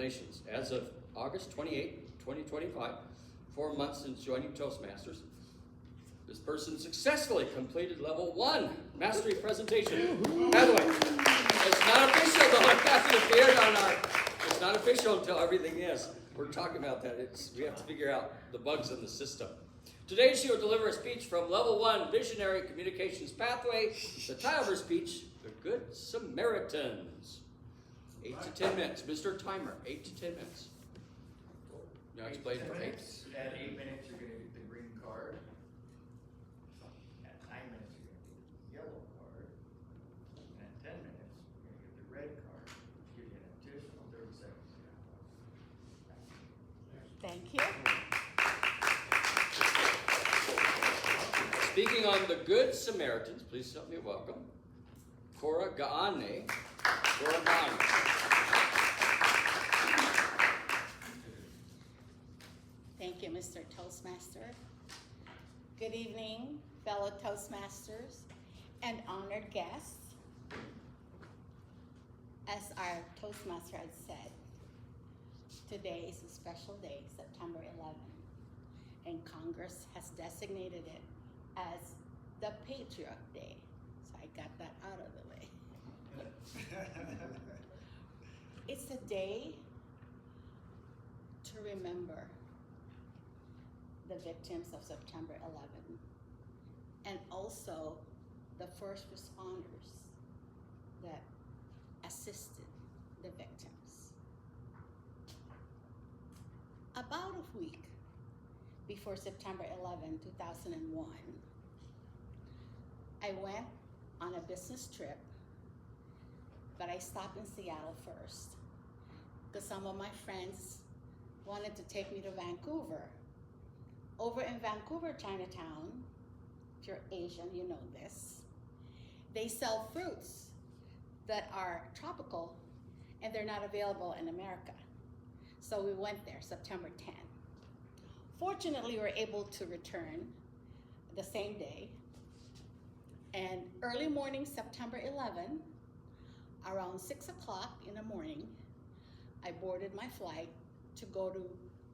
Congratulations. As of August 28, 2025, 4 months since joining Toastmasters, this person successfully completed level 1 mastery presentation. By the way, it's not official though. It hasn't appeared on our, it's not official until everything is. We're talking about that. We have to figure out the bugs in the system. Today she will deliver a speech from level 1 Visionary Communications Pathway. The title of her speech, The Good Samaritans. 8 to 10 minutes. Mr. Timer, 8 to 10 minutes. You want to explain for 8? At 8 minutes, you're going to get the green card. At 9 minutes, you're going to get the yellow card. And at 10 minutes, you're going to get the red card, which gives you an additional 30 seconds. Thank you. Speaking on the Good Samaritans, please help me welcome Cora Gaane. Cora Gaane. Thank you, Mr. Toastmaster. Good evening, fellow Toastmasters and honored guests. As our Toastmaster had said, today is a special day, September 11th, and Congress has designated it as the Patriot Day. So I got that out of the way. It's a day to remember the victims of September 11th and also the first responders that assisted the victims. About a week before September 11, 2001, I went on a business trip, but I stopped in Seattle first because some of my friends wanted to take me to Vancouver. Over in Vancouver, Chinatown, if you're Asian, you know this, they sell fruits that are tropical and they're not available in America. So we went there September 10. Fortunately, we were able to return the same day. And early morning, September 11, around 6 o'clock in the morning, I boarded my flight to go to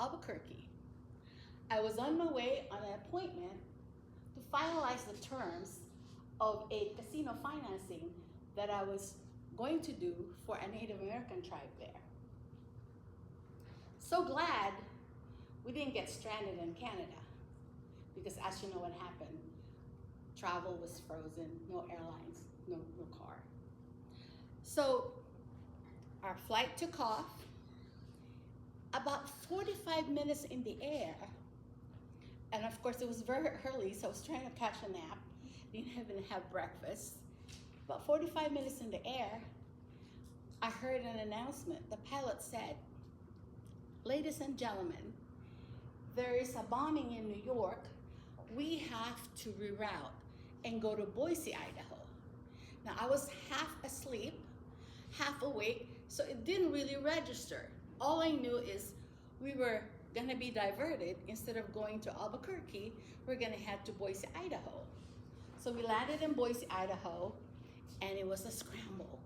Albuquerque. I was on my way on an appointment to finalize the terms of a casino financing that I was going to do for a Native American tribe there. So glad we didn't get stranded in Canada because as you know what happened, travel was frozen, no airlines, no car. So our flight took off. About 45 minutes in the air, and of course it was very early, so I was trying to catch a nap, didn't even have breakfast. About 45 minutes in the air, I heard an announcement. The pilot said, "Ladies and gentlemen, there is a bombing in New York. We have to reroute and go to Boise, Idaho." Now I was half asleep, half awake, so it didn't really register. All I knew is we were gonna be diverted. Instead of going to Albuquerque, we're gonna head to Boise, Idaho. So we landed in Boise, Idaho, and it was a scramble.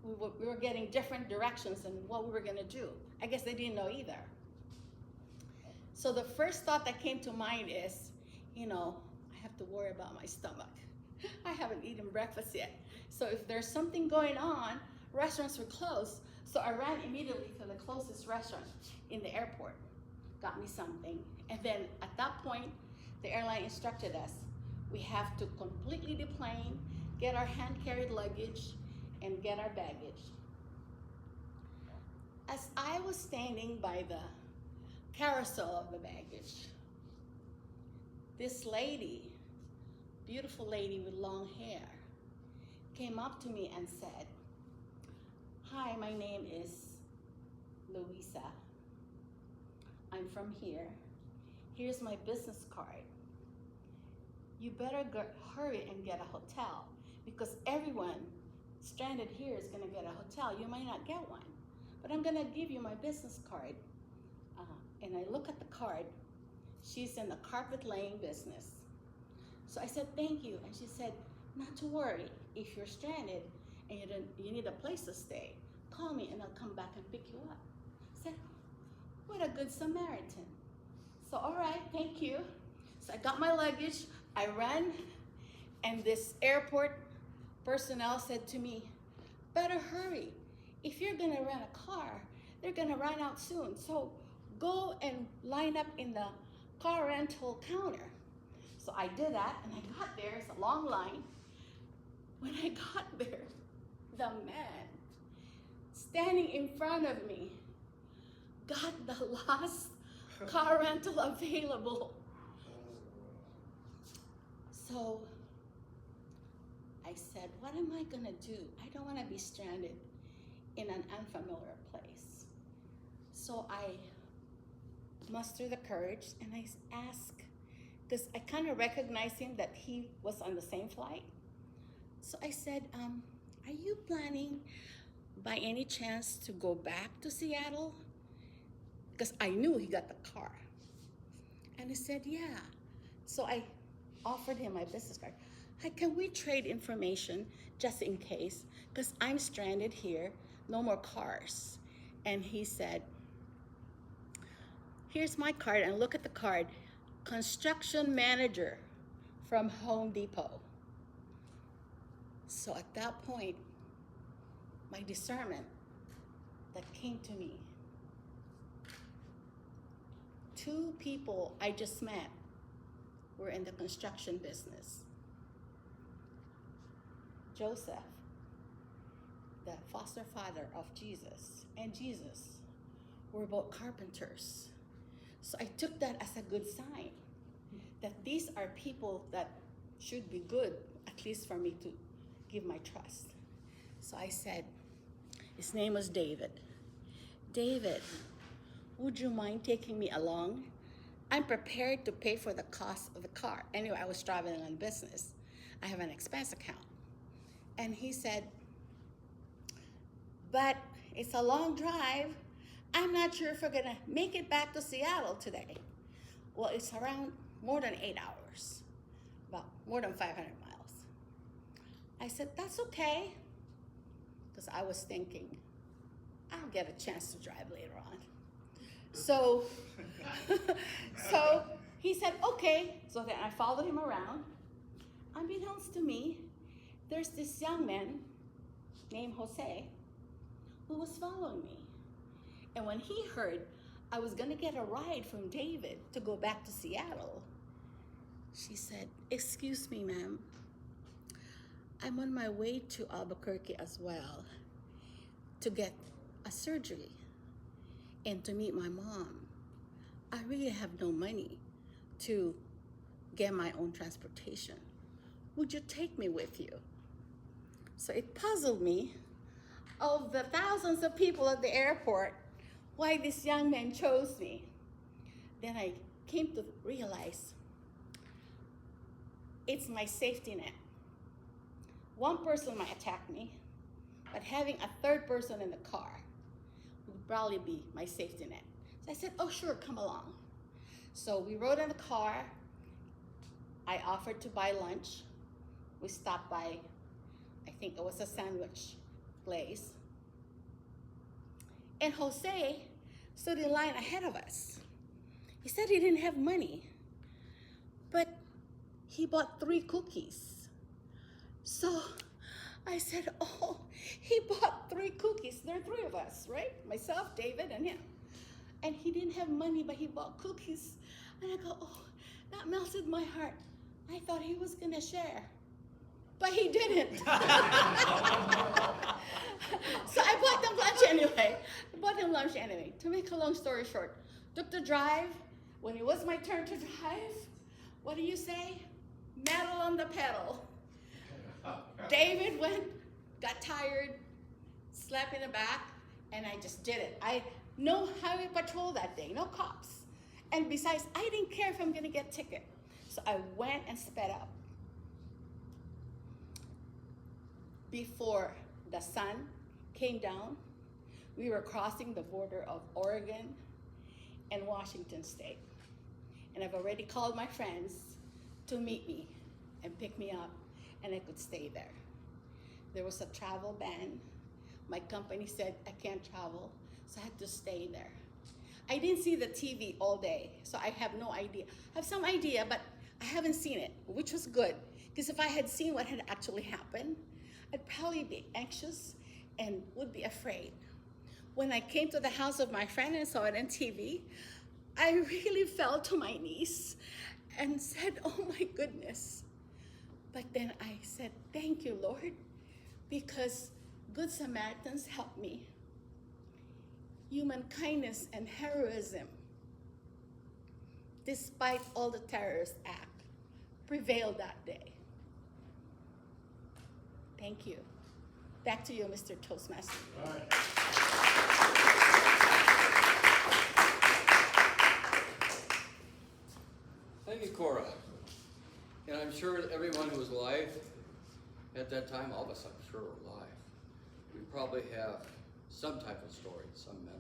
We were getting different directions on what we were gonna do. I guess they didn't know either. So the first thought that came to mind is, I have to worry about my stomach. I haven't eaten breakfast yet. So if there's something going on, restaurants were closed. So I ran immediately to the closest restaurant in the airport, got me something. And then at that point, the airline instructed us, we have to completely deplane, get our hand-carried luggage, and get our baggage. As I was standing by the carousel of the baggage, this lady, beautiful lady with long hair, came up to me and said, "Hi, my name is Louisa. I'm from here. Here's my business card. You better hurry and get a hotel because everyone stranded here is gonna get a hotel. You might not get one, but I'm gonna give you my business card." And I look at the card. She's in the carpet laying business. So I said, "Thank you." And she said, "Not to worry. If you're stranded and you need a place to stay, call me and I'll come back and pick you up." with a good Samaritan. So, all right, thank you. So I got my luggage, I ran, and this airport personnel said to me, better hurry. If you're gonna rent a car, they're gonna run out soon. So go and line up in the car rental counter. So I did that, and I got there, it's a long line. When I got there, the man standing in front of me got the last car rental available. So I said, what am I gonna do? I don't wanna be stranded in an unfamiliar place. So I mustered the courage and I asked, because I kind of recognized him that he was on the same flight. So I said, are you planning by any chance to go back to Seattle? Because I knew he got the car. And he said, yeah. So I offered him my business card. Hey, can we trade information just in case? Because I'm stranded here, no more cars. And he said, here's my card, and look at the card. Construction manager from Home Depot. So at that point, my discernment that came to me. 2 people I just met were in the construction business. Joseph, the foster father of Jesus, and Jesus were both carpenters. So I took that as a good sign, that these are people that should be good, at least for me to give my trust. So I said, his name was David. David, would you mind taking me along? I'm prepared to pay for the cost of the car. Anyway, I was traveling on business. I have an expense account. And he said, but it's a long drive. I'm not sure if we're gonna make it back to Seattle today. Well, it's around more than 8 hours, about more than 500 miles. I said, that's okay, because I was thinking, I'll get a chance to drive later on. So, so he said, okay. So then I followed him around. Unbeknownst to me, there's this young man named Jose who was following me. And when he heard I was gonna get a ride from David to go back to Seattle, she said, excuse me, ma'am, I'm on my way to Albuquerque as well to get a surgery and to meet my mom. I really have no money to get my own transportation. Would you take me with you? So it puzzled me, of the thousands of people at the airport, why this young man chose me. Then I came to realize it's my safety net. One person might attack me, but having a 3rd person in the car would probably be my safety net. So I said, oh sure, come along. So we rode in the car. I offered to buy lunch. We stopped by, I think it was a sandwich place. And Jose stood in line ahead of us. He said he didn't have money, but he bought 3 cookies. So I said, oh, he bought 3 cookies. There are 3 of us, right? Myself, David, and him. And he didn't have money, but he bought cookies. And I go, oh, that melted my heart. I thought he was gonna share, but he didn't. So I bought them lunch anyway. To make a long story short, took the drive. When it was my turn to drive, what do you say? Metal on the pedal. David went, got tired, slept in the back, and I just did it. No highway patrol that day, no cops. And besides, I didn't care if I'm gonna get a ticket. So I went and sped up. Before the sun came down, we were crossing the border of Oregon and Washington State. And I've already called my friends to meet me and pick me up, and I could stay there. There was a travel ban. My company said I can't travel, so I had to stay there. I didn't see the TV all day, so I have no idea. I have some idea, but I haven't seen it, which was good. Because if I had seen what had actually happened, I'd probably be anxious and would be afraid. When I came to the house of my friend and saw it on TV, I really fell to my knees and said, oh my goodness. But then I said, thank you, Lord, because good Samaritans helped me. Human kindness and heroism, despite all the terrorist act, prevailed that day. Thank you. Back to you, Mr. Toastmaster. All right. Thank you, Cora. And I'm sure everyone who was alive at that time, all of us I'm sure were alive, we probably have some type of story, some memory.